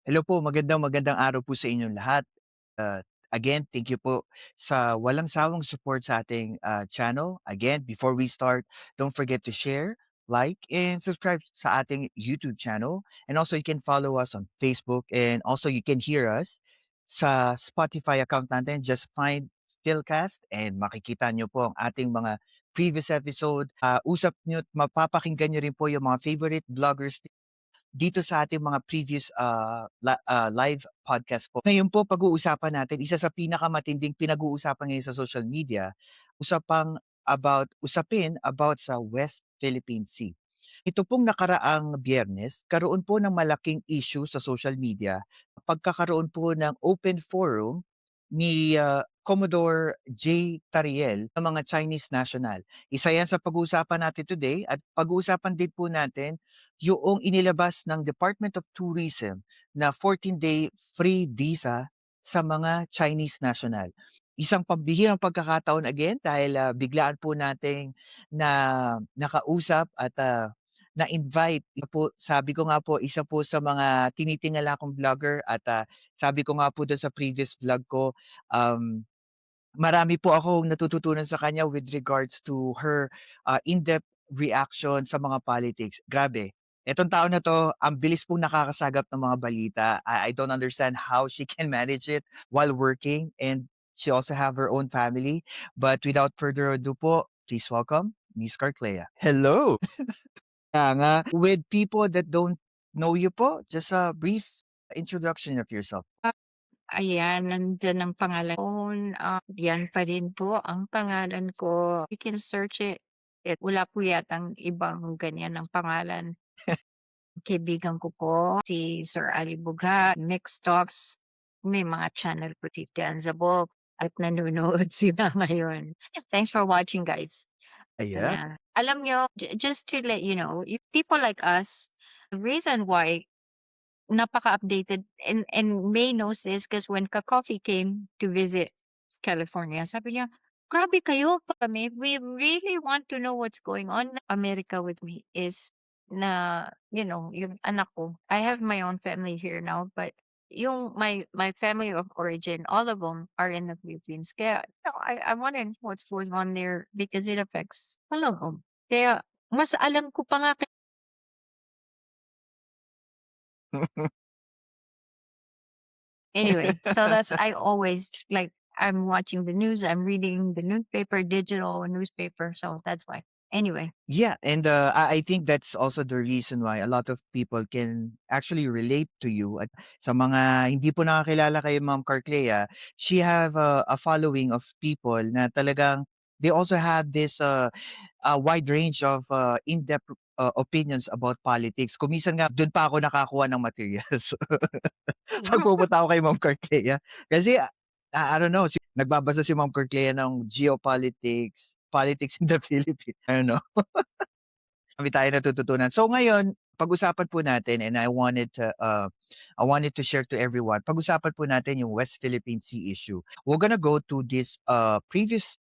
Hello po, magandang araw po sa inyong lahat. Again, thank you po sa walang sawang support sa ating channel. Again, before we start, don't forget to share, like, and subscribe sa ating YouTube channel. And also, you can follow us on Facebook. And also, you can hear us sa Spotify account natin. Just find Philcast and makikita nyo po ang ating mga previous episode. Usap nyo at mapapakinggan nyo rin po yung mga favorite vloggers dito sa ating mga previous live podcast po. Ngayon po pag-uusapan natin isa sa pinakamatinding pinag-uusapan ngayon sa social media, usapin about sa West Philippine Sea. Ito pong nakaraang Biyernes, karoon po ng malaking issue sa social media, pagkakaroon po ng open forum ni Commodore J. Tariel ng mga Chinese national. Isa yan sa pag-uusapan natin today at pag-uusapan din po natin yung inilabas ng Department of Tourism na 14-day free visa sa mga Chinese national. Isang pambihirang pagkakataon again dahil biglaan po nating na nakausap at na-invite. Sabi ko nga po, isa po sa mga tinitingala kong vlogger at sabi ko nga po doon sa previous vlog ko, um, marami po akong natututunan sa kanya with regards to her in-depth reaction sa mga politics. Grabe. Etong tao na 'to, ang bilis pong nakakasagap ng mga balita. I don't understand how she can manage it while working and she also have her own family. But without further ado po, please welcome Miss Carclea. Hello! Kaya nga, with people that don't know you po, just a brief introduction of yourself. Ayan, nandiyan ang pangalan ko, yan pa din po ang pangalan ko. You can search it. Wala po yatang ibang ganyan ng pangalan. Kaibigan ko po si Sir Ali Bugha, Mixed Talks. May mga channel po si Tian Zabok at nanonood sila ngayon. Thanks for watching, guys. Ito Ayan. na. Alam nyo, just to let you know, people like us, the reason why napaka-updated and May knows this because when Ka-Coffee came to visit California, sabi niya, "Grabe kayo, kami, we really want to know what's going on." America with me is na, yung anak ko. I have my own family here now, but yung my family of origin, all of them are in the Philippines. Kaya, I wanna know what's going on there because it affects all of them. Kaya mas alam ko pa nga. Anyway, so that's I always like I'm watching the news, I'm reading the newspaper, digital newspaper, so that's why. Anyway. Yeah, and I think that's also the reason why a lot of people can actually relate to you. At sa mga hindi po nakakilala kay Ma'am Carclea, she have a following of people na talagang they also have this a wide range of in-depth opinions about politics. Kung minsan nga, doon pa ako nakakuha ng materials. Pag pupunta ako kay Ma'am Carclea. Kasi, I don't know, nagbabasa si Ma'am Carclea ng geopolitics, politics in the Philippines. I don't know. Marami tayong natututunan. So ngayon, pag-usapan po natin and I wanted to share to everyone. Pag-usapan po natin yung West Philippine Sea issue. We're gonna go to this previous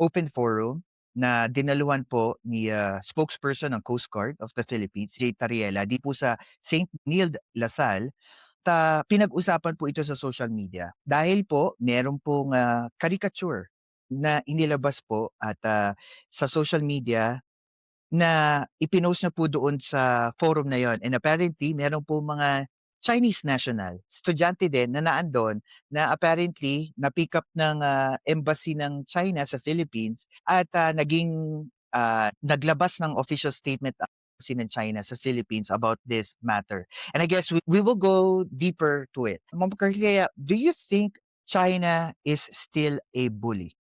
open forum na dinaluhan po ni spokesperson ng Coast Guard of the Philippines, Jay Tariela, di po sa St. Neil Lasal. Pinag-usapan po ito sa social media dahil po meron pong caricature na inilabas po at sa social media na ipinost niya po doon sa forum na yon and apparently meron po mga Chinese national, estudyante din na naandon na apparently na-pick up ng embassy ng China sa Philippines at naglabas ng official statement ang embassy ng China sa Philippines about this matter. And I guess we will go deeper to it. Ma'am Carlia, do you think China is still a bully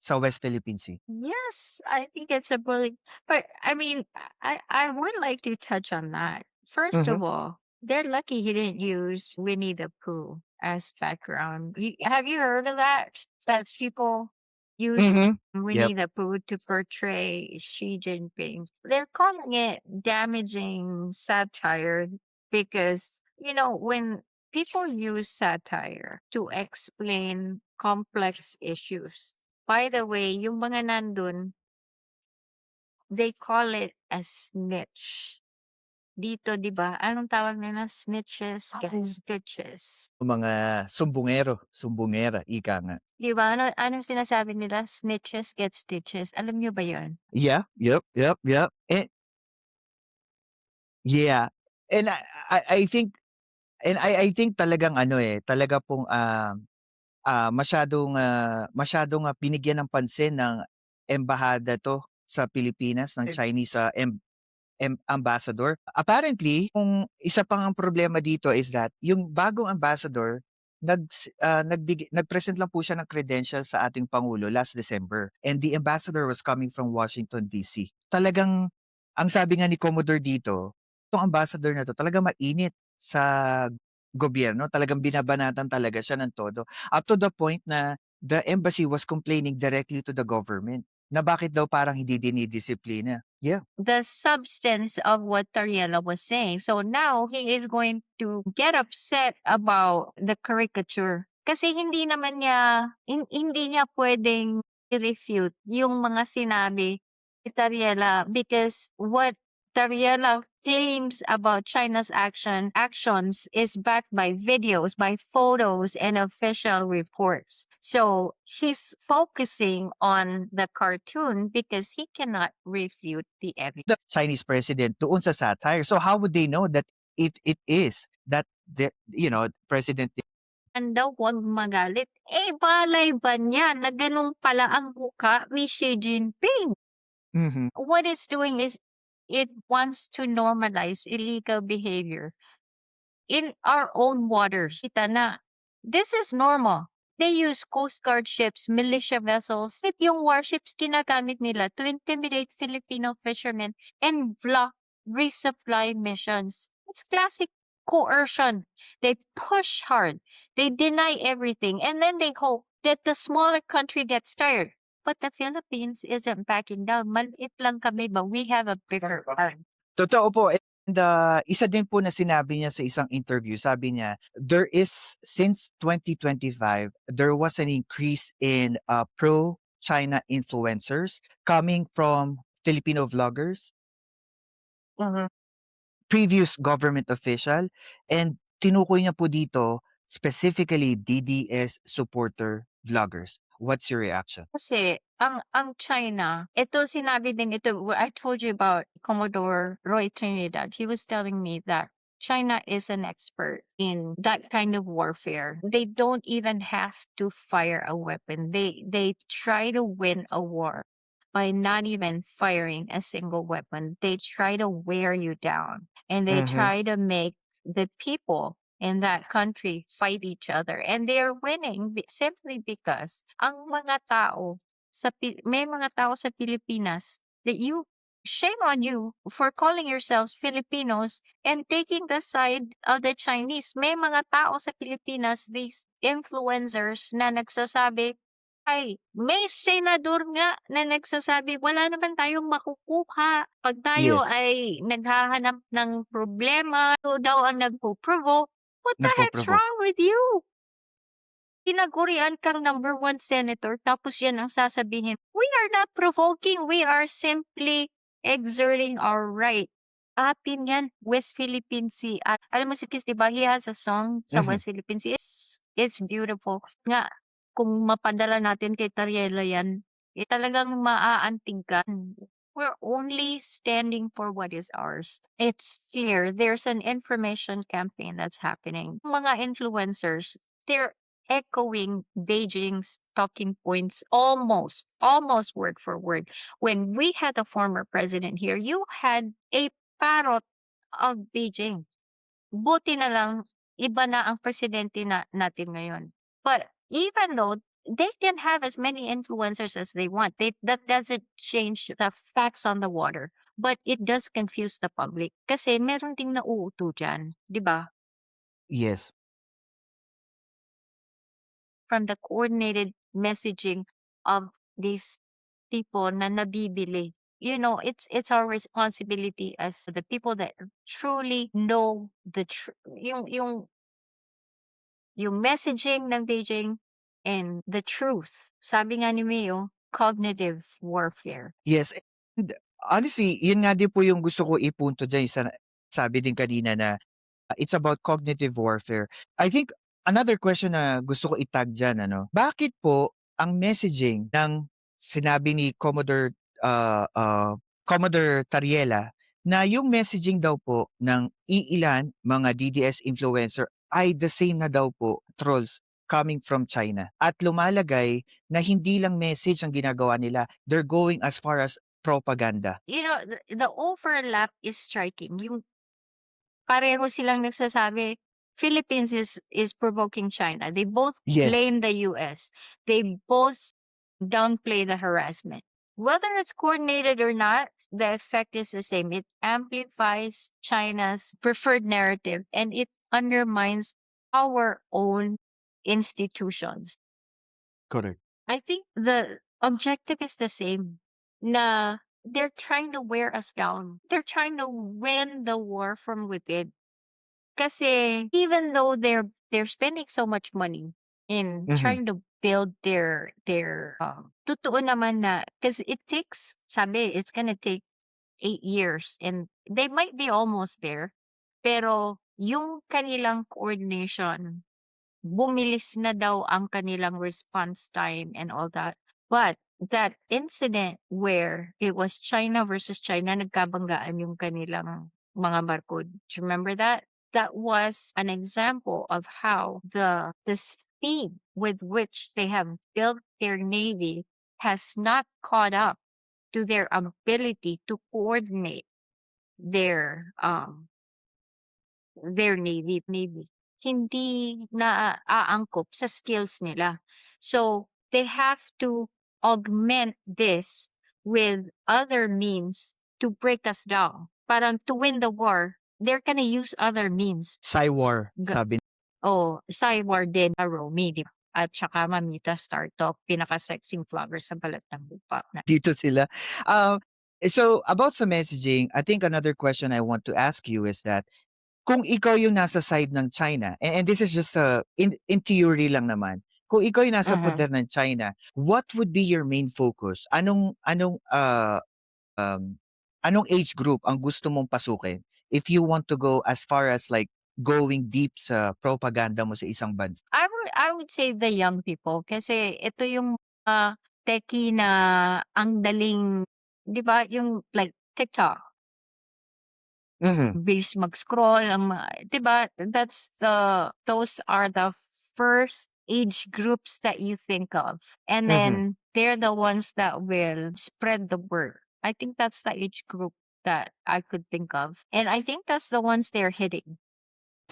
sa West Philippine Sea? Yes, I think it's a bully. But I mean, I would like to touch on that. First Mhm. of all, they're lucky he didn't use Winnie the Pooh as background. Have you heard of that? That people use Mhm. Winnie Yep. the Pooh to portray Xi Jinping. They're calling it damaging satire because, when people use satire to explain complex issues. By the way, yung mga nandun, they call it a snitch. dito 'di ba, anong tawag nila, snitches get stitches. Mga sumbongero, sumbongera, ika nga. 'Di ba, anong sinasabi nila, snitches get stitches, alam niyo ba 'yun? Yeah, yep. Yeah, and I think I think talagang ano, talaga pong, masyadong, binigyan ng pansin ng embahada 'to sa Pilipinas ng Chinese, ambassador. Apparently, kung isa pang ang problema dito is that yung bagong ambassador nag-present lang po siya ng credentials sa ating pangulo last December, and the ambassador was coming from Washington DC. Talagang ang sabi nga ni Commodore dito, itong ambassador na 'to talagang mainit sa gobyerno, talagang binabanatan talaga siya ng todo, up to the point na the embassy was complaining directly to the government na bakit daw parang hindi dinidisiplina. Yeah. The substance of what Tariela was saying. So now he is going to get upset about the caricature. Kasi hindi niya pwedeng i-refute yung mga sinabi ni Tariela because what Tariela claims about China's actions is backed by videos, by photos, and official reports. So he's focusing on the cartoon because he cannot refute the evidence. The Chinese president doon sa satire. So how would they know that if it is that president. Daw huwag magalit. Eh, balay ba niya na ganun pala ang mukha ni Xi Jinping? Mhm. What it's doing is it wants to normalize illegal behavior in our own waters. Kita na, this is normal. They use Coast Guard ships, militia vessels. At yung warships ginagamit nila to intimidate Filipino fishermen and block resupply missions. It's classic coercion. They push hard. They deny everything. And then they hope that the smaller country gets tired. But the Philippines isn't backing down. Maliit lang kami, but we have a bigger arm. Totoo po, and, isa din po na sinabi niya sa isang interview, sabi niya, there is since 2025, there was an increase in, pro-China influencers coming from Filipino vloggers, Mhm. previous government official, and tinukoy niya po dito specifically DDS supporter vloggers. What's your reaction? Kasi ang China, ito sinabi din ito, I told you about Commodore Roy Trinidad. He was telling me that China is an expert in that kind of warfare. They don't even have to fire a weapon. They try to win a war by not even firing a single weapon. They try to wear you down and they Mhm. try to make the people in that country fight each other, and they're winning simply because ang mga tao may mga tao sa Pilipinas that you shame on you for calling yourselves Filipinos and taking the side of the Chinese. May mga tao sa Pilipinas, these influencers na nagsasabi, ay, may senador nga na nagsasabi, wala naman tayong makukuha 'pag tayo Yes, ay naghahanap ng problema, ito daw ang nagpo-provoke. What the heck's nagpo-provoke. wrong with you? Tinagurian kang #1 senator tapos yan ang sasabihin, "We are not provoking, we are simply exerting our right." Atin yan, West Philippine Sea at alam mo si Kiss 'di ba, he has a song sa Mhm. West Philippine Sea, it's beautiful. Nga kung mapadala natin kay Tariela yan, talagang maaantig ka. We're only standing for what is ours. It's clear there's an information campaign that's happening. Mga influencers, they're echoing Beijing's talking points almost word for word. When we had a former president here, you had a parrot of Beijing. Buti na lang iba na ang presidente natin ngayon. But even though they can have as many influencers as they want, that doesn't change the facts on the water. But it does confuse the public kasi meron ding nauuto diyan, 'di ba? Yes. From the coordinated messaging of these people na nabibili. You know, it's our responsibility as the people that truly know yung messaging ng Beijing and the truth. Sabi nga ni Mayo, cognitive warfare. Yes, and honestly, yun nga din po yung gusto ko ipunto diyan sa sabi din kanina na it's about cognitive warfare. I think another question na gusto ko itag diyan ano, bakit po ang messaging ng sinabi ni Commodore Tariela na yung messaging daw po ng iilan mga DDS influencer ay the same na daw po trolls coming from China at lumalagay na hindi lang message ang ginagawa nila, they're going as far as propaganda. The overlap is striking. Yung pareho silang nagsasabi, Philippines is provoking China. They both Yes, blame the US. They both downplay the harassment. Whether it's coordinated or not, the effect is the same. It amplifies China's preferred narrative and it undermines our own institutions. correct. I think the objective is the same. Na they're trying to wear us down. They're trying to win the war from within. Kasi even though they're spending so much money in Mhm, trying to build their totoo naman na because it takes sabi it's gonna take 8 years and they might be almost there. Pero yung kanilang coordination bumilis na daw ang kanilang response time and all that. But that incident where it was China versus China, nagkabanggaan yung kanilang mga barko. Do you remember that? That was an example of how the speed with which they have built their navy has not caught up to their ability to coordinate their navy. Hindi naaangkop sa skills nila. So, they have to augment this with other means to break us down. Parang to win the war, they're gonna use other means. Cywar Ga sabi Cywar din, Romy, 'di ba? At saka Mamita Star Talk, pinaka-sexing vlogger sa balat ng lupa na dito sila. Um, so about sa messaging, I think another question I want to ask you is that kung ikaw yung nasa side ng China, and this is just in theory lang naman. Kung ikaw yung nasa mhm. poder ng China, what would be your main focus? Um, anong age group ang gusto mong pasukin if you want to go as far as like going deep sa propaganda mo sa isang bansa? I would say the young people kasi ito yung techie na ang daling 'di ba yung like TikTok, Mhm, bilis mag-scroll ang mga 'di ba those are the first age groups that you think of. And mhm. then they're the ones that will spread the word. I think that's the age group that I could think of. And I think that's the ones they're hitting.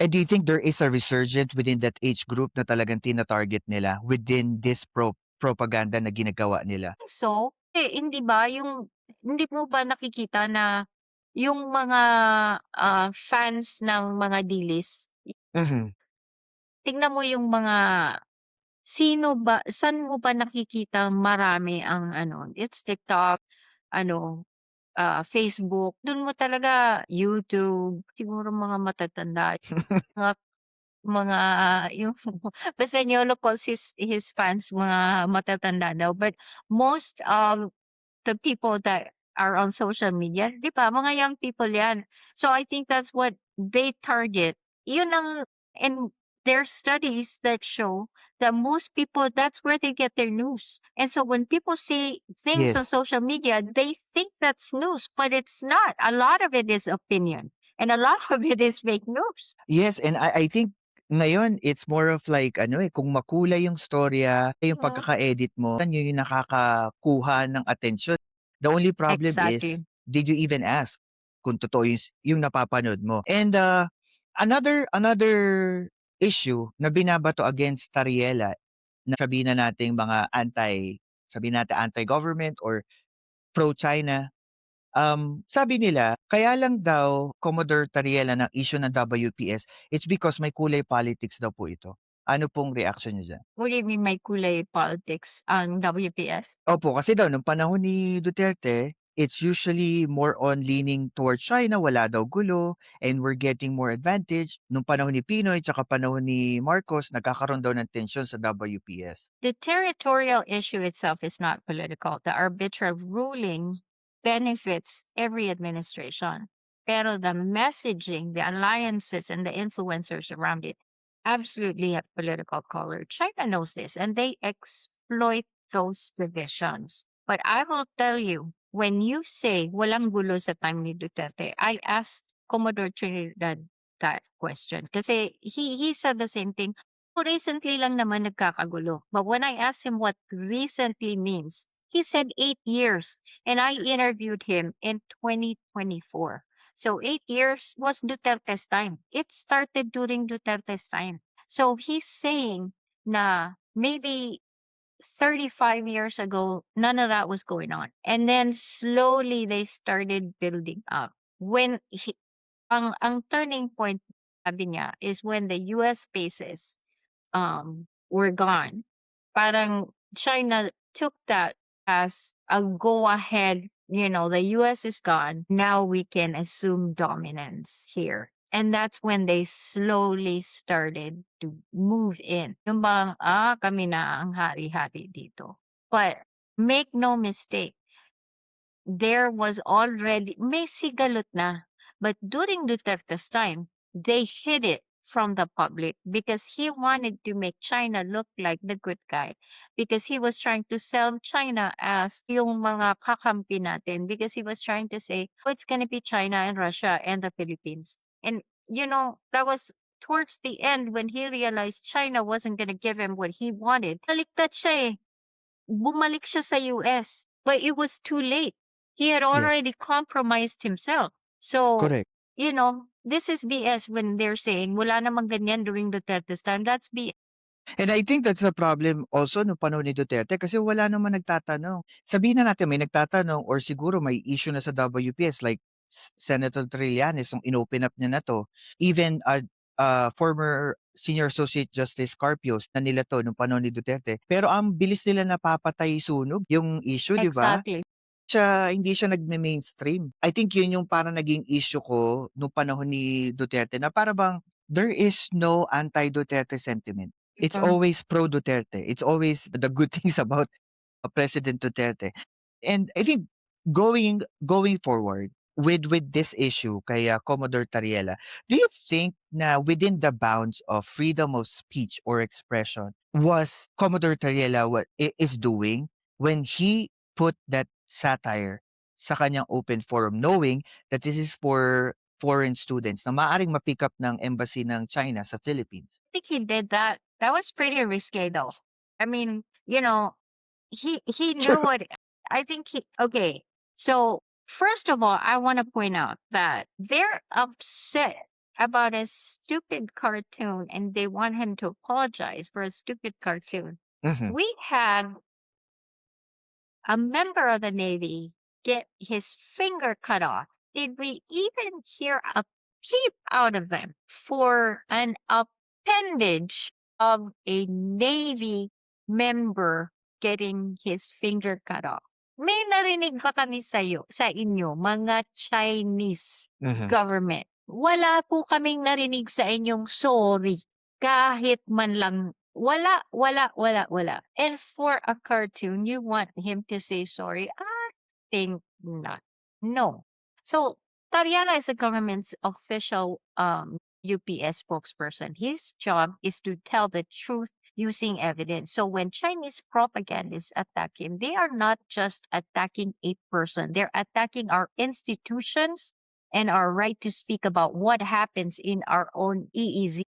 And do you think there is a resurgent within that age group na talagang tina-target nila within this propaganda na ginagawa nila? So, hindi ba yung hindi mo ba nakikita na yung mga, fans ng mga dilis, Mhm, tignan mo yung mga saan mo ba nakikita marami ang ano, it's TikTok, ano, Facebook, dun mo talaga YouTube, siguro mga matatanda, mga mga yung basta Niolo calls his fans mga matatanda daw, but most of the people that are on social media, 'di ba, mga young people 'yan. So I think that's what they target. 'Yun ang and there are studies that show that most people that's where they get their news. And so when people say things on yes. social media, they think that's news, but it's not. A lot of it is opinion and a lot of it is fake news. Yes, and I think ngayon it's more of like ano, kung makulay yung storya, yung Mhm. pagkaka-edit mo, yun yung nakakakuha ng atensyon. The only problem is, Exactly. did you even ask kung totoo yung napapanood mo? And another issue na binabato against Tariela na sabihin na nating mga sabihin natin anti-government or pro-China. Sabi nila, kaya lang daw Commodore Tariela ng issue ng WPS, it's because may kulay politics daw po ito. Ano pong reaction niyo diyan? What do you mean may kulay politics ang WPS? Opo, kasi daw nung panahon ni Duterte, it's usually more on leaning towards China, wala daw gulo, and we're getting more advantage. Nung panahon ni Pinoy tsaka panahon ni Marcos, nagkakaroon daw ng tensyon sa WPS. The territorial issue itself is not political. The arbitrary ruling benefits every administration. Pero the messaging, the alliances, and the influencers around it absolutely have political color. China knows this and they exploit those divisions. But I will tell you, when you say walang gulo sa time ni Duterte, I asked Commodore Trinidad that question. Kasi he said the same thing. "Oh, recently lang naman nagkakagulo." But when I asked him what recently means, he said 8 years. And I interviewed him in 2024. So 8 years was Duterte's time. It started during Duterte's time. So he's saying na maybe 35 years ago, none of that was going on. And then slowly they started building up. When ang turning point, sabi niya, is when the US bases were gone. Parang China took that as a go ahead, the US is gone. Now we can assume dominance here. And that's when they slowly started to move in. Yung bang, kami na ang hari-hari dito. But make no mistake, there was already may sigalot na. But during Duterte's time, they hid it from the public because he wanted to make China look like the good guy. Because he was trying to sell China as yung mga kakampi natin. Because he was trying to say, oh, it's gonna be China and Russia and the Philippines. And, that was towards the end when he realized China wasn't gonna give him what he wanted. Baliktad siya eh. Bumalik siya sa US, but it was too late. He had Yes, already compromised himself. So, correct. this is BS when they're saying wala namang ganyan during Duterte's time. That's BS. And I think that's a problem also nung panahon ni Duterte kasi wala naman nagtatanong. Sabihin na natin may nagtatanong or siguro may issue na sa WPS like Senator Trillanes nung inopen up niya na 'to. Even, former Senior Associate Justice Carpios na nila 'to nung panahon ni Duterte. Pero ang bilis nila napapatay sunog yung issue, 'di ba? Exactly. Hindi siya nagme-mainstream. I think yun yung parang naging issue ko nung panahon ni Duterte na para bang there is no anti-Duterte sentiment. It's Mhm. always pro-Duterte. It's always the good things about President Duterte. And I think going forward with this issue kay Commodore Tariela, do you think na within the bounds of freedom of speech or expression was Commodore Tariela what is doing when he put that satire sa kanyang open forum knowing that this is for foreign students na maaaring ma-pick up ng embassy ng China sa Philippines? I think he did that. That was pretty risque though. I mean, he knew True. what I think he okay. So first of all, I want to point out that they're upset about a stupid cartoon and they want him to apologize for a stupid cartoon. Mhm. We had a member of the Navy get his finger cut off. Did we even hear a peep out of them for an appendage of a Navy member getting his finger cut off? May narinig ba kami sa inyo, mga Chinese Mhm. government? Wala po kaming narinig sa inyong sorry. Kahit man lang wala, wala, wala, wala. And for a cartoon, you want him to say sorry? I think not. No. So Tariana is the government's official UPS spokesperson. His job is to tell the truth using evidence. So when Chinese propagandists attack him, they are not just attacking a person, they're attacking our institutions and our right to speak about what happens in our own EEZ.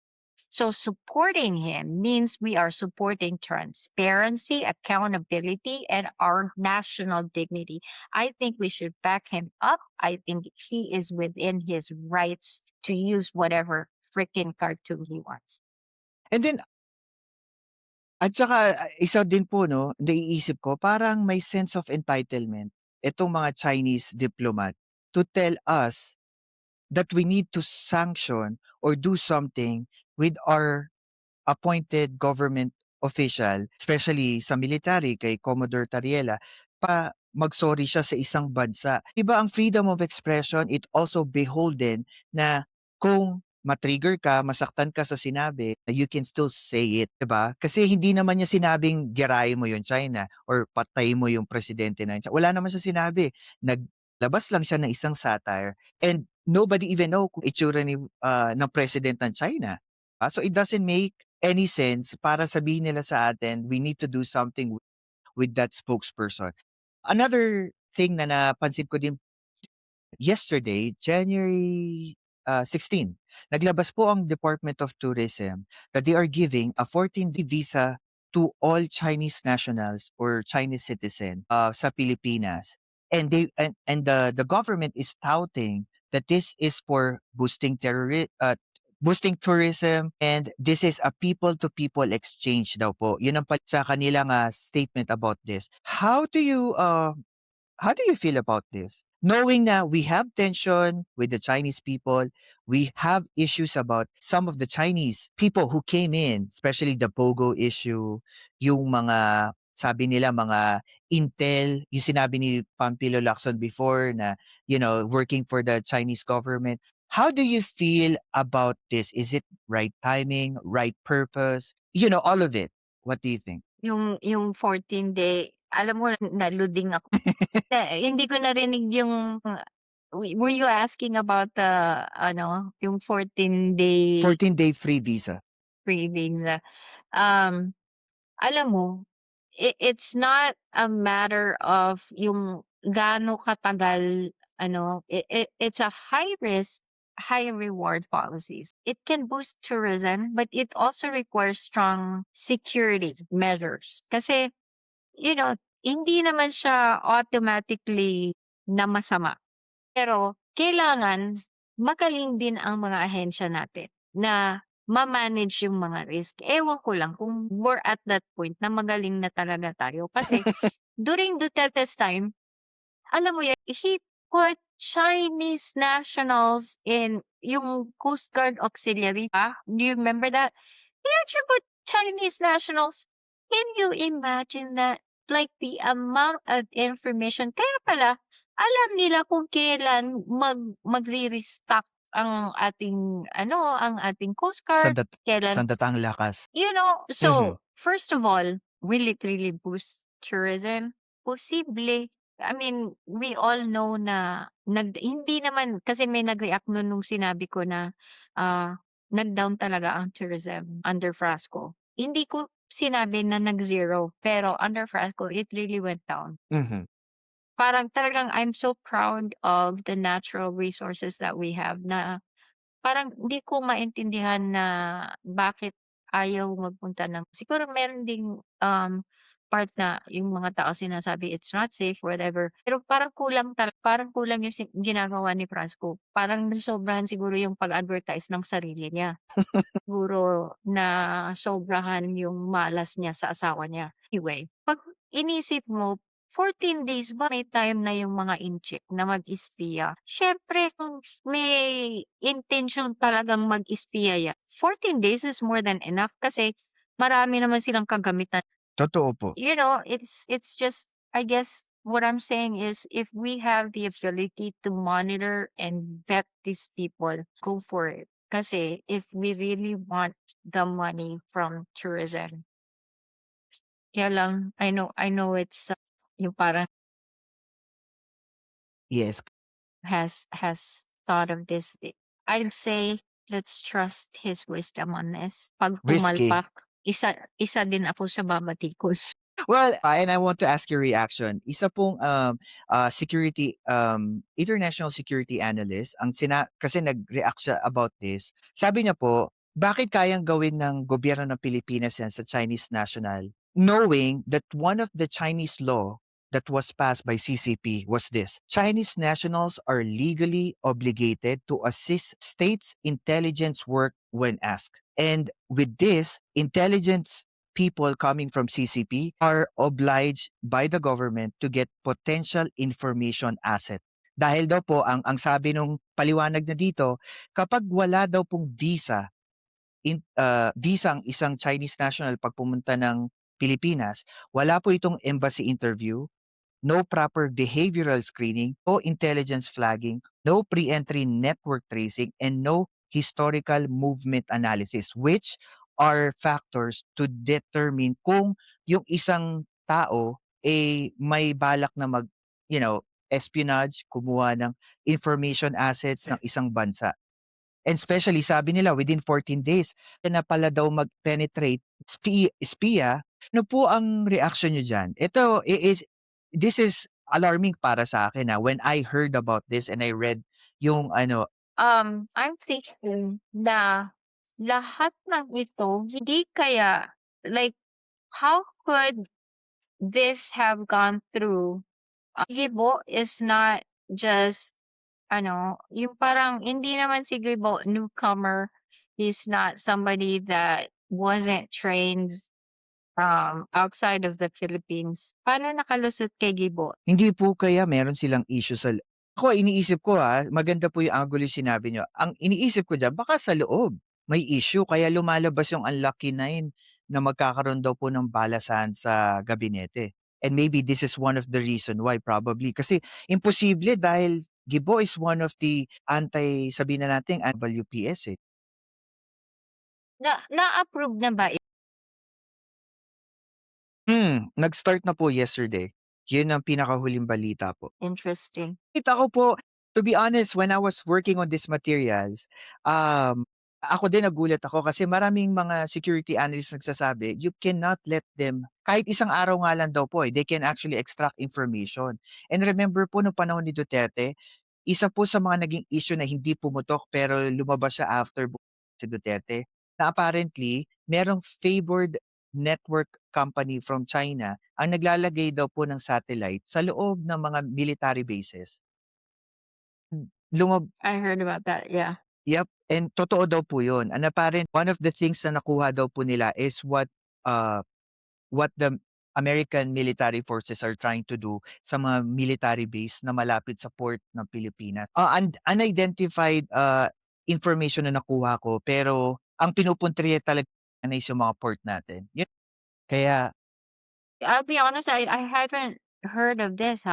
So supporting him means we are supporting transparency, accountability, and our national dignity. I think we should back him up. I think he is within his rights to use whatever freaking cartoon he wants. And then at saka, isa din po 'no, naiisip ko parang may sense of entitlement itong mga Chinese diplomat to tell us that we need to sanction or do something with our appointed government official, especially sa military kay Commodore Tariela, mag-sorry siya sa isang bansa. 'Di ba ang freedom of expression, it also beholden na kung ma-trigger ka, masaktan ka sa sinabi, you can still say it, 'di ba? Kasi hindi naman niya sinabing girahin mo yung China or patayin mo yung presidente ng China. Wala naman siya sinabi. Naglabas lang siya ng isang satire and nobody even know kung itsura ng president ng China. So it doesn't make any sense para sabihin nila sa atin, we need to do something with that spokesperson. Another thing na napansin ko din yesterday, January 16, naglabas po ang Department of Tourism that they are giving a 14-day visa to all Chinese nationals or Chinese citizen sa Pilipinas. And the government is touting that this is for boosting tourism, and this is a people-to-people exchange daw po. Yun ang sa kanilang statement about this. How do you feel about this? Knowing that we have tension with the Chinese people, we have issues about some of the Chinese people who came in, especially the Pogo issue, yung mga, sabi nila, mga intel, yung sinabi ni Pampilo Lacson before na, working for the Chinese government. How do you feel about this? Is it right timing, right purpose? All of it. What do you think? Yung 14-day, alam mo naluding ako. Hindi ko narinig yung were you asking about the yung 14-day 14-day free visa. free visa? Um, Alam mo, it's not a matter of yung gaano katagal it's a high risk, high reward policies. It can boost tourism, but it also requires strong security measures. Kasi, you know, hindi naman siya automatically na masama. Pero kailangan magaling din ang mga ahensya natin na ma-manage yung mga risk. Ewan ko lang kung we're at that point na magaling na talaga tayo. Kasi during Duterte's time, alam mo yan, he put Chinese nationals in yung Coast Guard Auxiliary. Do you remember that? He actually put Chinese nationals. Can you imagine that? Like the amount of information. Kaya pala, alam nila kung kailan magre-restock ang ating Coast Guard, kailan, Sandatang lakas. Mhm. so first of all, will it really boost tourism? Posible. I mean, we all know na hindi naman kasi may nag-react nun nung sinabi ko na nag-down talaga ang tourism under Frasco. Hindi ko sinabi na nag-zero, pero under Frasco, it really went down. Mhm. Parang talagang I'm so proud of the natural resources that we have na parang hindi ko maintindihan na bakit ayaw magpunta ng siguro meron ding, part na yung mga tao sinasabi it's not safe, whatever. Pero parang kulang yung ginagawa ni Frasco. Parang nasobrahan siguro yung pag-advertise ng sarili niya. Siguro nasobrahan yung malas niya sa asawa niya. Anyway, 'pag inisip mo 14 days ba may time na yung mga incheck na mag-espiya. Siyempre kung may intention talagang mag-espiya 14 days is more than enough kasi marami naman silang kagamitan. Totoo po. It's just I guess what I'm saying is if we have the ability to monitor and vet these people, go for it. Kasi if we really want the money from tourism, kaya lang I know it's yung parang Yes, has thought of this. I'd say let's trust his wisdom on this. 'Pag risky. pumalpak, isa din ako sa babatikos. Well, and I want to ask your reaction. Isa pong international security analyst kasi nag-react siya about this. Sabi niya po, bakit kayang gawin ng gobyerno ng Pilipinas yan sa Chinese national, knowing that one of the Chinese law that was passed by CCP was this: Chinese nationals are legally obligated to assist states' intelligence work when asked. And with this, intelligence people coming from CCP are obliged by the government to get potential information asset. Dahil daw po, ang sabi nung paliwanag na dito, kapag wala daw pong visa ang isang Chinese national pag pumunta ng Pilipinas, wala po itong embassy interview, no proper behavioral screening, no intelligence flagging, no pre-entry network tracing, and no historical movement analysis, which are factors to determine kung yung isang tao may balak na espionage, kumuha ng information assets ng isang bansa. And especially sabi nila within 14 days na pala daw mag-penetrate espiya. Ano po ang reaction niyo diyan? Ito this is alarming para sa akin, when I heard about this and I read yung ano. I'm thinking na lahat ng ito hindi kaya like how could this have gone through? Gibo is not just yung parang hindi naman si Gibo newcomer. He's not somebody that wasn't trained outside of the Philippines. Paano nakalusot kay Gibo? Hindi po kaya meron silang issue ako iniisip ko, maganda po yung angulo yung sinabi niyo. Ang iniisip ko diyan baka sa loob may issue kaya lumalabas yung Unlucky Nine na magkakaroon daw po ng balasahan sa gabinete. And maybe this is one of the reason why probably kasi imposible dahil Gibo is one of the sabihin na nating WPS, eh. Na-approve na ba? Nag-start na po yesterday. Yun ang pinakahuling balita po. Interesting. Kita ko po, to be honest, when I was working on these materials, ako din nagulat ako kasi maraming mga security analysts nagsasabi, you cannot let them, kahit isang araw nga lang daw po, they can actually extract information. And remember po nung panahon ni Duterte, isa po sa mga naging issue na hindi pumutok pero lumabas siya after si Duterte, na apparently merong favored network company from China ang naglalagay daw po ng satellite sa loob ng mga military bases. Lumab I heard about that, yeah. Yep, and totoo daw po 'yun. And apparent one of the things na nakuha daw po nila is what the American military forces are trying to do sa mga military base na malapit sa port ng Pilipinas. Unidentified, information na nakuha ko pero ang pinupuntirya talaga is yung mga port natin. Kaya I'll be honest, I haven't heard of this,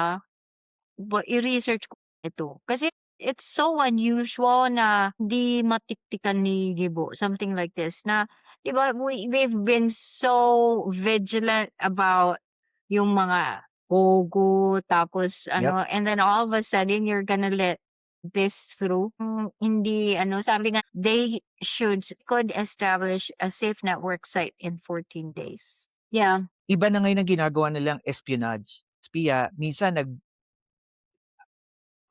but i-research ko ito. Kasi it's so unusual na di matiktikan ni Gibo, something like this. Na, di ba, we've been so vigilant about yung mga pogo, tapos yep, and then all of a sudden you're gonna let this through. Hindi, sabi nga, they could establish a safe network site in 14 days. Yeah. iba na ngayon ang ginagawa nilang espionage. Espiya minsan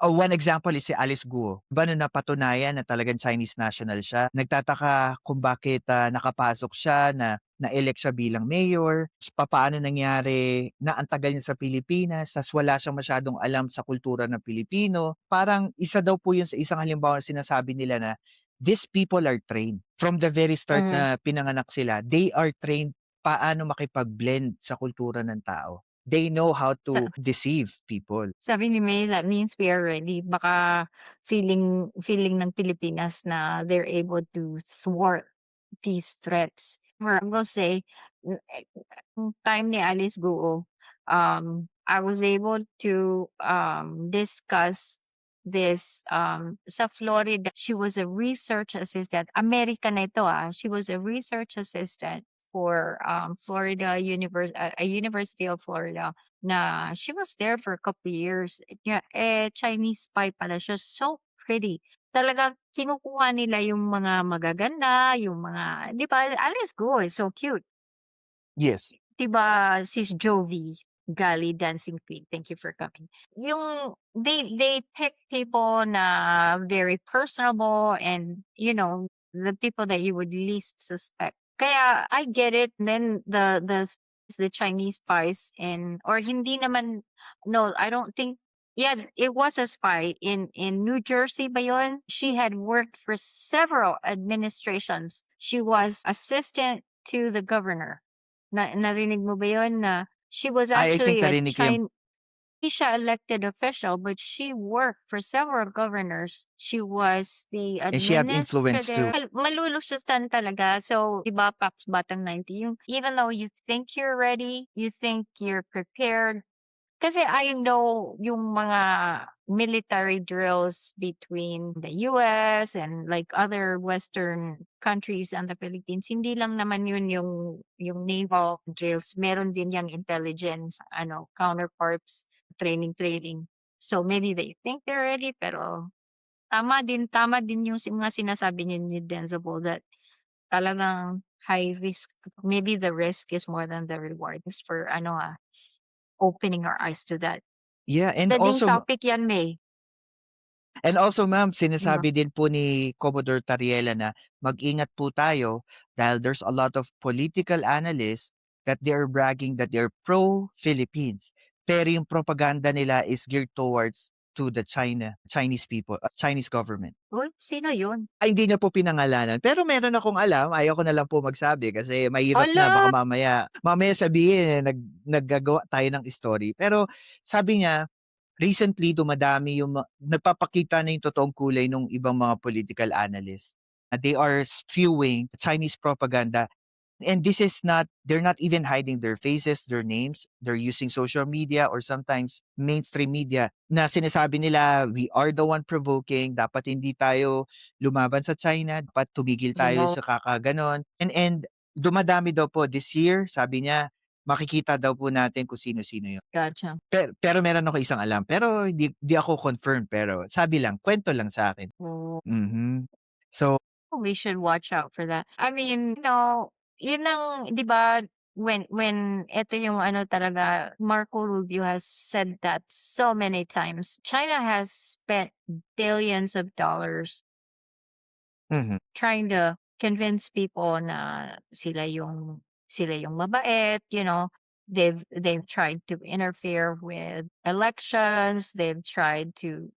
one example is si Alice Guo. 'Di ba nung napatunayan na talagang Chinese national siya, nagtataka kung bakit, nakapasok siya, na-elect siya bilang mayor, ta's papaano nangyari na ang tagal niya sa Pilipinas ta's wala siyang masyadong alam sa kultura ng Pilipino. Parang isa daw po yun sa isang halimbawa na sinasabi nila na, these people are trained. From the very start Mhm. na pinanganak sila, they are trained paano makipag-blend sa kultura ng tao. They know how to deceive people. Sabi ni May, that means we are ready. Baka feeling ng Pilipinas na they're able to thwart these threats. Or I will say, nung time ni Alice Guo, I was able to discuss this sa Florida. She was a research assistant. American na ito, She was a research assistant for Florida University of Florida na she was there for a couple years. Yeah, Chinese spy pala siya. So pretty. Talagang kinukuha nila yung mga magaganda, yung mga 'di ba, Alice Guo is so cute. Yes. 'Di ba, Sis Jovi Gali, Dancing Queen, thank you for coming. Yung they pick people na very personable and, the people that you would least suspect. Kaya I get it. Then the Chinese spies or hindi naman, no, I don't think, yeah, it was a spy in New Jersey ba yun? She had worked for several administrations. She was assistant to the governor. Narinig mo ba yun na she was I think actually a narinig ko 'yan. hindi siya elected official, but she worked for several governors. She was the And she have influence too. malulusutan talaga. So, 'di ba, Pax Batang 90, yung even though you think you're ready, you think you're prepared, kasi I know yung mga military drills between the US and like other Western countries and the Philippines, hindi lang naman yun yung naval drills. Meron din yang intelligence, counterparts, training. So maybe they think they're ready, pero tama din yung mga sinasabi ni Denzel that talagang high risk. Maybe the risk is more than the reward is for opening our eyes to that. Yeah, Magandang topic yan, May. and also ma'am, Yeah. sinasabi din po ni Commodore Tariela na mag-ingat po tayo dahil there's a lot of political analysts that they are bragging that they're pro-Philippines. Pero yung propaganda nila is geared towards to the Chinese people, Chinese government. Uy, sino yun? Ay, hindi niya po pinangalanan. Pero meron akong alam, ayaw ko na lang po magsabi kasi mahirap na baka Hala! mamaya sabihin naggagawa tayo ng story. Pero sabi niya, recently dumadami yung nagpapakita na yung totoong kulay ng ibang mga political analysts. They are spewing Chinese propaganda. And this is not, they're not even hiding their faces, their names. They're using social media or sometimes mainstream media na sinasabi nila, we are the one provoking, dapat hindi tayo lumaban sa China, dapat tumigil tayo Wow, sa kakaganon. And dumadami daw po this year, sabi niya, makikita daw po natin kung sino-sino yun. gotcha. Pero meron ako isang alam, pero di ako confirmed, pero sabi lang, kwento lang sa akin. Oh, Mhm. So, we should watch out for that. I mean, yun ang 'di ba, when eto yung talaga, Marco Rubio has said that so many times. China has spent billions of dollars mhm, trying to convince people na sila yung mabait, they've tried to interfere with elections, they've tried to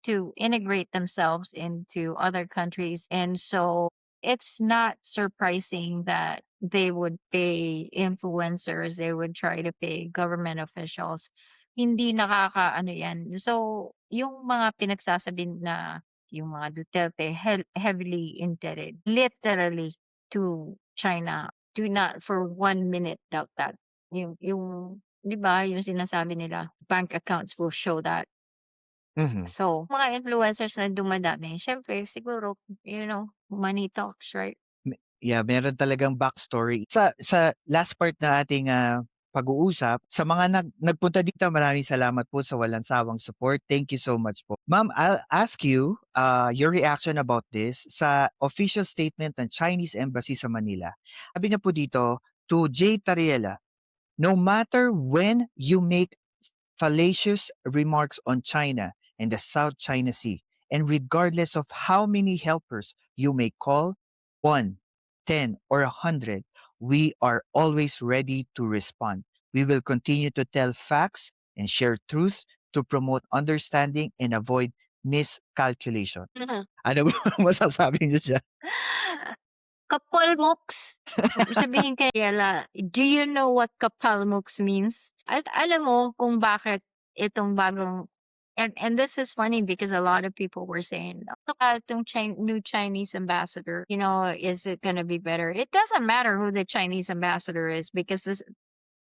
to integrate themselves into other countries, and so it's not surprising that they would pay influencers, they would try to pay government officials. Hindi nakakaano yan. So yung mga pinagsasabi na yung mga Duterte heavily indebted, literally, to China. Do not for 1 minute doubt that. Yung 'di ba, yung sinasabi nila, bank accounts will show that. mhm. So, mga influencers na dumadami, siyempre siguro, money talks, right? Yeah, meron talagang backstory. Sa last part na ating, pag-uusap, sa mga nagpunta dito, maraming salamat po sa walang sawang support. Thank you so much po. Ma'am, I'll ask you, your reaction about this sa official statement ng Chinese Embassy sa Manila. Sabi niya po dito, to J. Tariela, "No matter when you make fallacious remarks on China and the South China Sea, and regardless of how many helpers you may call, 1, 10, or 100, we are always ready to respond. We will continue to tell facts and share truth to promote understanding and avoid miscalculation." Mhm. Ano ba masasabi niyo diyan? Kapalmoks. Sabihin kay Ella, "Do you know what kapalmoks means?" At alam mo kung bakit itong bagong, and this is funny because a lot of people were saying, "Ano ka itong new Chinese ambassador, is it gonna be better?" It doesn't matter who the Chinese ambassador is because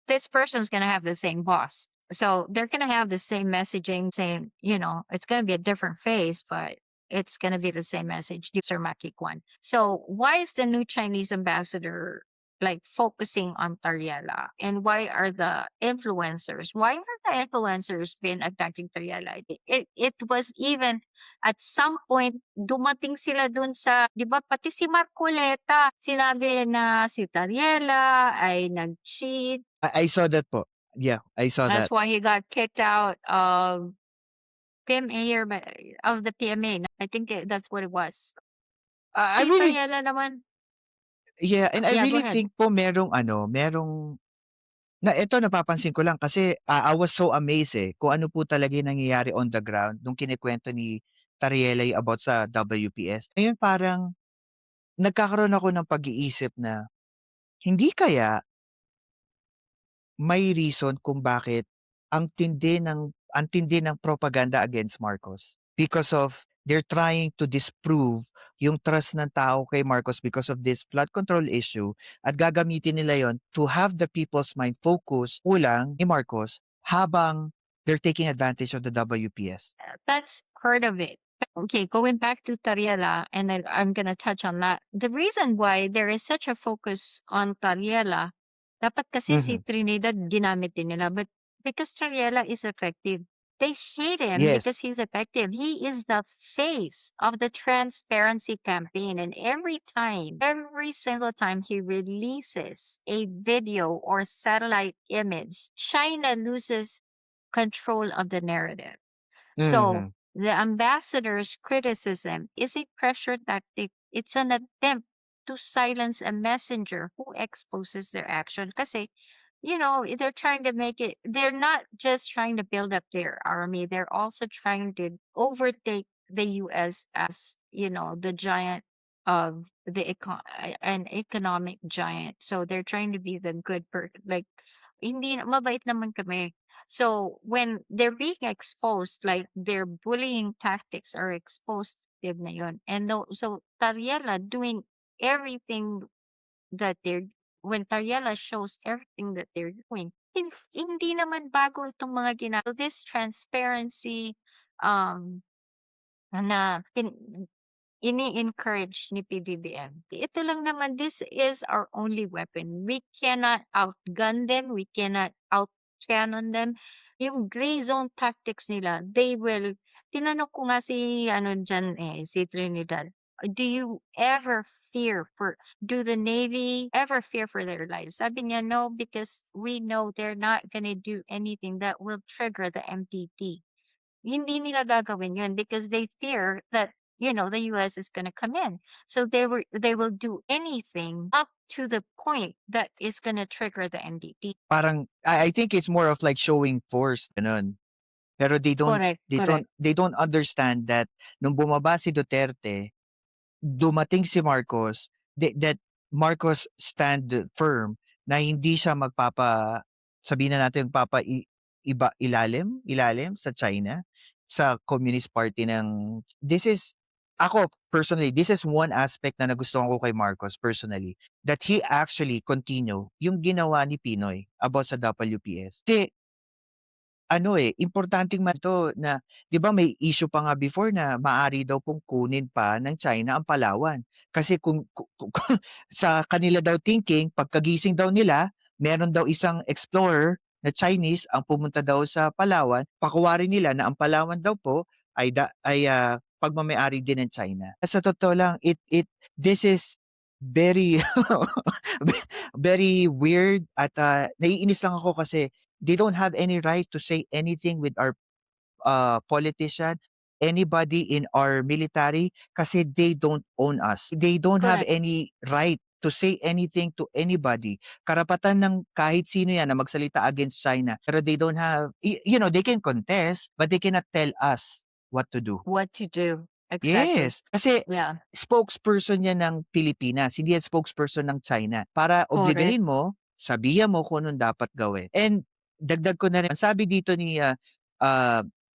this person's gonna have the same boss. So they're gonna have the same messaging, same, it's gonna be a different face, but it's gonna be the same message, Sir Maki Kwan. So why is the new Chinese ambassador like focusing on Tariela? And why are the influencers been attacking Tariela? It was even at some point dumating sila dun sa, di ba, pati si Marcoleta, sinabi na si Tariela ay nag-cheat. I saw that po. Yeah, I saw That's that. why he got kicked out of PMA, or of the PMA. I think that's what it was. I Si really Tariela naman, Yeah, and I yeah, go really ahead. think po merong na ito napapansin ko lang kasi, I was so amazed, kung ano po talaga yung nangyayari on the ground nung kinukuwento ni Tariela yung about sa WPS. Ngayon parang nagkakaroon ako ng pag-iisip na, hindi kaya may reason kung bakit ang tindi ng propaganda against Marcos? Because of they're trying to disprove yung trust ng tao kay Marcos because of this flood control issue at gagamitin nila yon to have the people's mind focus kulang ni Marcos habang they're taking advantage of the WPS. That's part of it. Okay, going back to Tariela, and then I'm gonna touch on that. The reason why there is such a focus on Tariela, dapat kasi si Mhm. Trinidad ginamit din nila, but because Tariela is effective. They hate him Yes. because he's effective. He is the face of the transparency campaign. And every single time he releases a video or satellite image, China loses control of the narrative. So Mhm. the ambassador's criticism is a pressure tactic. It's an attempt to silence a messenger who exposes their action. Kasi, they're trying to make it, they're not just trying to build up their army, they're also trying to overtake the US as, the giant of an economic giant. So they're trying to be the good person. Like, hindi mabait naman kami. So when they're being exposed, like their bullying tactics are exposed na yun. And so Tariela doing everything that they're when Tariela shows everything that they're doing, hindi naman bago itong mga ginagawa. So this transparency um na ini-encourage ni PBBM. Ito lang naman, this is our only weapon. We cannot outgun them, we cannot out-cannon them. Yung gray zone tactics nila, tinanong ko nga si ano diyan, si Trinidad, "Do you ever do the Navy ever fear for their lives?" Sabi niya, "No, because we know they're not gonna do anything that will trigger the MTT." Hindi nila gagawin yun because they fear that, the US is gonna come in. So they will do anything up to the point that is gonna trigger the NDT. Parang I think it's more of like showing force, gano'n. Pero Correct, correct. they don't understand that nung bumaba si Duterte, dumating si Marcos, that Marcos stand firm na hindi siya sabihin na natin ilalim sa China, sa Communist Party ng ako personally, this is one aspect na nagustuhan ko kay Marcos personally, that he actually continue yung ginawa ni Pinoy about sa WPS. Kasi ano, importanteng 'to na 'di ba may issue pa nga before na maaari daw pong kunin pa ng China ang Palawan. Kasi kung sa kanila daw thinking pagkagising daw nila, meron daw isang explorer na Chinese ang pumunta daw sa Palawan, pakuwari nila na ang Palawan daw po pagmamay-ari din ng China. Sa totoo lang, this is very very weird at, naiinis lang ako kasi they don't have any right to say anything with our politician, anybody in our military, kasi they don't own us. They don't have Correct. any right to say anything to anybody. Karapatan ng kahit sino yan na magsalita against China. Pero they don't have, they can contest, but they cannot tell us what to do. What to do. Exactly. Yes, kasi Yeah. spokesperson yan ng Pilipinas, hindi yan spokesperson ng China. Para Correct. obligahin mo, sabihan mo kung anong dapat gawin. And dagdag ko na rin, ang sabi dito ni ah,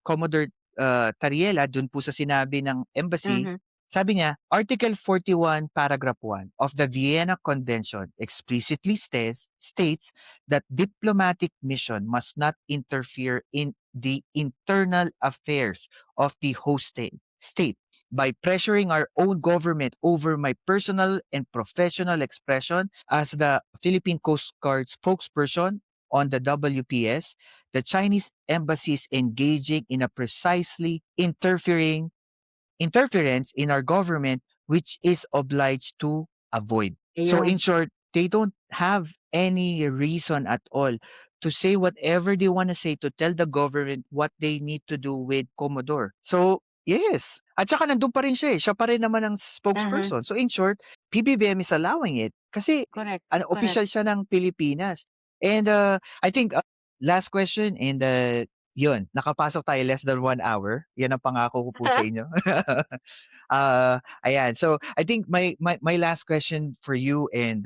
Commodore Tariela, dun po sa sinabi ng embassy, Mhm. sabi niya, Article 41, Paragraph 1 of the Vienna Convention explicitly states that diplomatic mission must not interfere in the internal affairs of the host state by pressuring our own government over my personal and professional expression as the Philippine Coast Guard spokesperson on the WPS, the Chinese embassy is engaging in a precisely interference in our government which is obliged to avoid. So in Ayun. short, they don't have any reason at all to say whatever they want to say to tell the government what they need to do with Commodore. So, yes. At saka nandun pa rin siya eh. Siya pa rin naman ang Mhm. spokesperson. So in short, PBBM is allowing it kasi Correct, correct. official siya ng Pilipinas. And I think last question and yun, nakapasok tayo less than 1 hour. Yan ang pangako ko po sa inyo. Ayan. So, I think my last question for you and,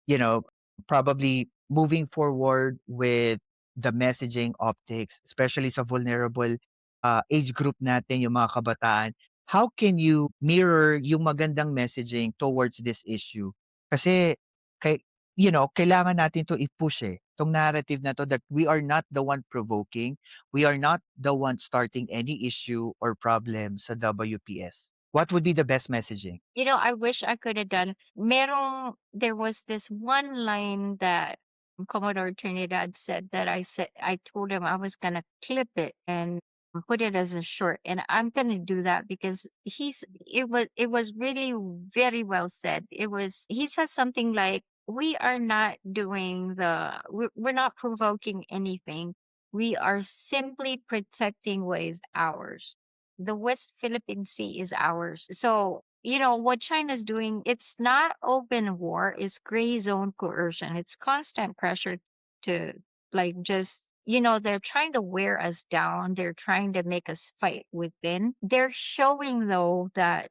you know, probably moving forward with the messaging optics, especially sa vulnerable age group natin, yung mga kabataan, how can you mirror yung magandang messaging towards this issue? Kasi, kay, kailangan natin to i-push tong narrative na to that we are not the one provoking, we are not the one starting any issue or problem sa WPS. What would be the best messaging? I wish I could have done there was this one line that Commodore Trinidad said that I told him I was gonna clip it and put it as a short, and I'm gonna do that because it was really very well said. He says something like, "We are not doing we're not provoking anything. We are simply protecting what is ours. The West Philippine Sea is ours." So what China's doing, it's not open war, it's gray zone coercion. It's constant pressure to, like, just, they're trying to wear us down. They're trying to make us fight within. They're showing though that,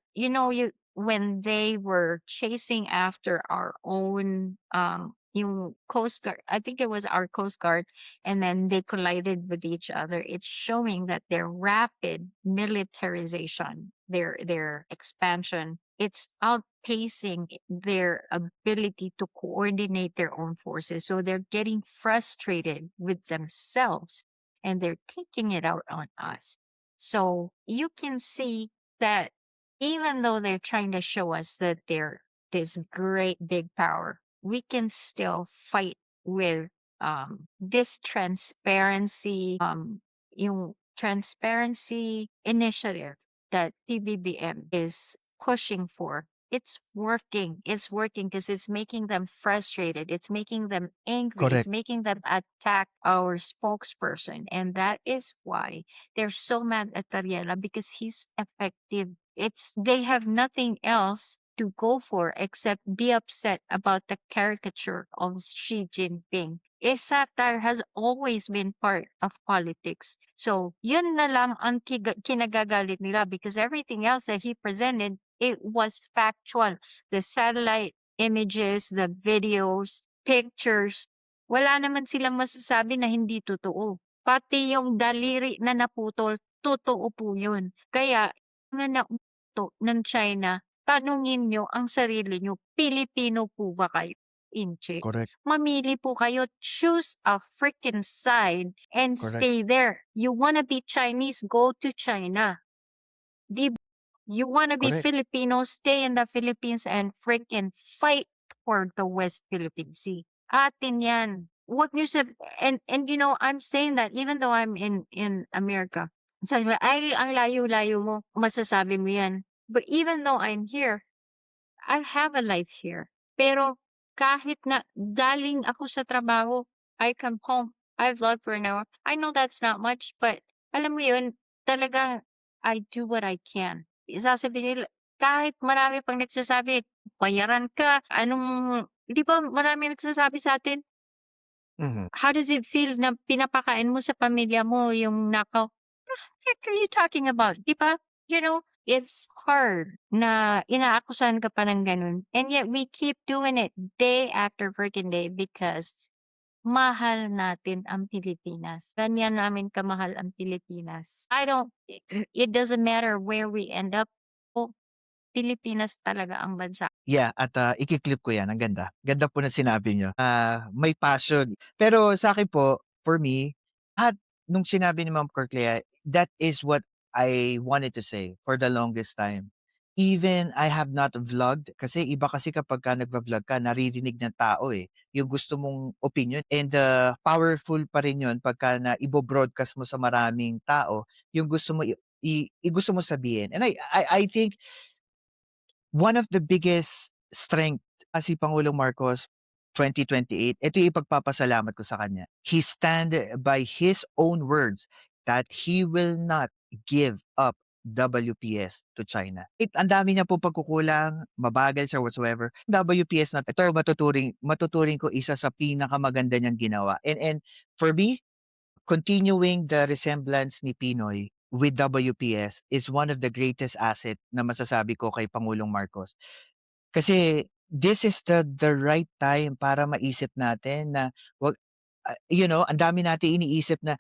when they were chasing after our own Coast Guard, I think it was our Coast Guard, and then they collided with each other. It's showing that their rapid militarization, their expansion, it's outpacing their ability to coordinate their own forces. So they're getting frustrated with themselves and they're taking it out on us. So you can see that even though they're trying to show us that they're this great big power, we can still fight with this transparency, yung transparency initiative that PBBM is pushing for. It's working. It's working because it's making them frustrated. It's making them angry. It's Correct. making them attack our spokesperson. And that is why they're so mad at Tariela, because he's effective. They have nothing else to go for except be upset about the caricature of Xi Jinping. Satire has always been part of politics. So, yun na lang ang kinagagalit nila, because everything else that he presented, it was factual. The satellite images, the videos, pictures, wala naman silang masasabi na hindi totoo. Pati yung daliri na naputol, totoo po yun. Kaya, nga nauto ng China, tanungin nyo ang sarili nyo, Pilipino po ba kayo? Inche. Correct. Mamili po kayo, choose a freaking side and Correct. stay there. You wanna be Chinese, go to China. Di You wanna be Correct. Filipino, stay in the Philippines and freaking fight for the West Philippine Sea. Atin yan. What niyo and I'm saying that even though I'm in America. Sabi mo, "Ay, ang layo-layo mo, masasabi mo yan." But even though I'm here, I have a life here. Pero kahit na galing ako sa trabaho, I come home, I vlog for an hour. I know that's not much, but alam mo yun, talagang I do what I can. Sasabihin nila, kahit marami pang nagsasabi, bayaran ka, 'di ba marami nagsasabi sa atin, Mhm. how does it feel na pinapakain mo sa pamilya mo yung nakaw? Heck are you talking about? 'Di ba? It's hard na inaakusahan ka pa ng gano'n, and yet we keep doing it day after freaking day because mahal natin ang Pilipinas. Ganyan namin kamahal ang Pilipinas. It doesn't matter where we end up, po Pilipinas talaga ang bansa. Yeah, at, iki-clip ko 'yan, ang ganda. Ganda po ng sinabi niyo. May passion. Pero sa'kin po, for me, at nung sinabi ni Ma'am Corclea, that is what I wanted to say for the longest time. Even I have not vlogged, kasi iba kasi kapagka nagva-vlog ka naririnig ng tao, eh, yung gusto mong opinion, and, powerful pa rin yun pagka na ibo-broadcast mo sa maraming tao yung gusto mo gusto mo sabihin. And I think one of the biggest strength si Pangulong Marcos 2028, ito yung ipagpapasalamat ko sa kanya. He stand by his own words that he will not give up WPS to China. Ang dami niya po pagkukulang, mabagal siya whatsoever. WPS na ito, matuturing ko isa sa pinakamaganda niyang ginawa. And for me, continuing the resemblance ni Pinoy with WPS is one of the greatest asset na masasabi ko kay Pangulong Marcos. Kasi this is the right time para maisip natin na wag ang dami nating iniisip na,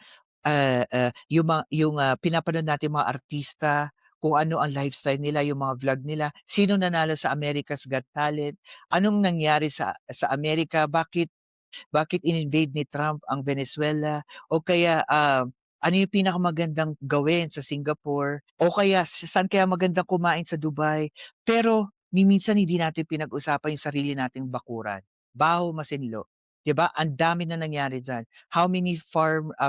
pinapanood natin mga artista, kung ano ang lifestyle nila, yung mga vlog nila, sino nanalo sa America's Got Talent, anong nangyari sa Amerika, bakit in-invade ni Trump ang Venezuela, o kaya, ano yung pinakamagandang gawin sa Singapore, o kaya saan kaya magandang kumain sa Dubai. Pero ni minsan hindi natin pinag-usapan yung sarili nating bakuran, baho, masinlo. 'Di ba? Ang dami na nangyari diyan. How many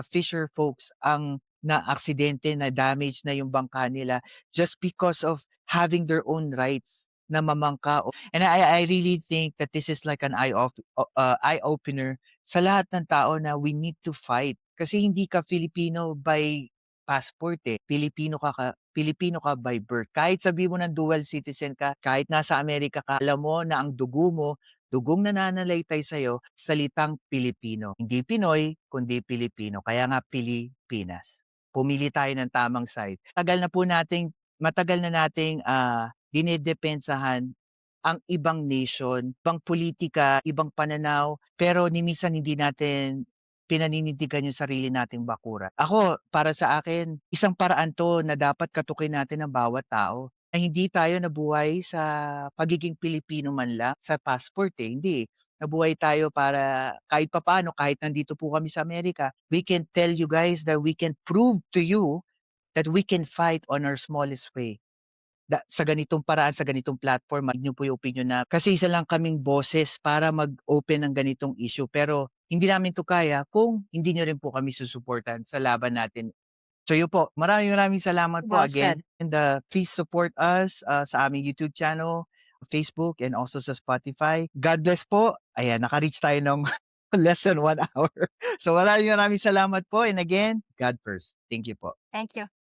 fisher folks ang naaksidente, na-damage na yung bangka nila just because of having their own rights na mamangka. And I really think that this is like an eye-opener sa lahat ng tao na we need to fight. Kasi hindi ka Filipino by passport, eh, Pilipino ka by birth. Kahit sabihin mo ng dual citizen ka, kahit nasa Amerika ka, alam mo na ang dugo mo, dugong nananalaytay sa'yo, salitang Pilipino. Hindi Pinoy, kundi Pilipino. Kaya nga Pilipinas. Pumili tayo ng tamang side. Matagal na nating, dinedepensahan ang ibang nation, ibang politika, ibang pananaw, pero ni minsan hindi natin pinaninindigan yung sarili nating bakuran. Ako, para sa akin, isang paraan 'to na dapat katukin natin ang bawat tao, na hindi tayo nabuhay sa pagiging Pilipino man lang sa passport, eh, hindi. Nabuhay tayo para kahit papaano, kahit nandito po kami sa Amerika, we can tell you guys that we can prove to you that we can fight on our smallest way. Sa ganitong paraan, sa ganitong platform, niyo po yung opinyon na kasi isa lang kaming boses para mag-open ng ganitong issue. Pero hindi namin 'to kaya kung hindi niyo rin po kami susuportahan sa laban natin. So yun po, maraming salamat po Well again, said. and, please support us, sa aming YouTube channel, Facebook, and also sa Spotify. God bless po. Ayan, naka-reach tayo ng less than 1 hour. So maraming salamat po, and again, God first. Thank you po. Thank you.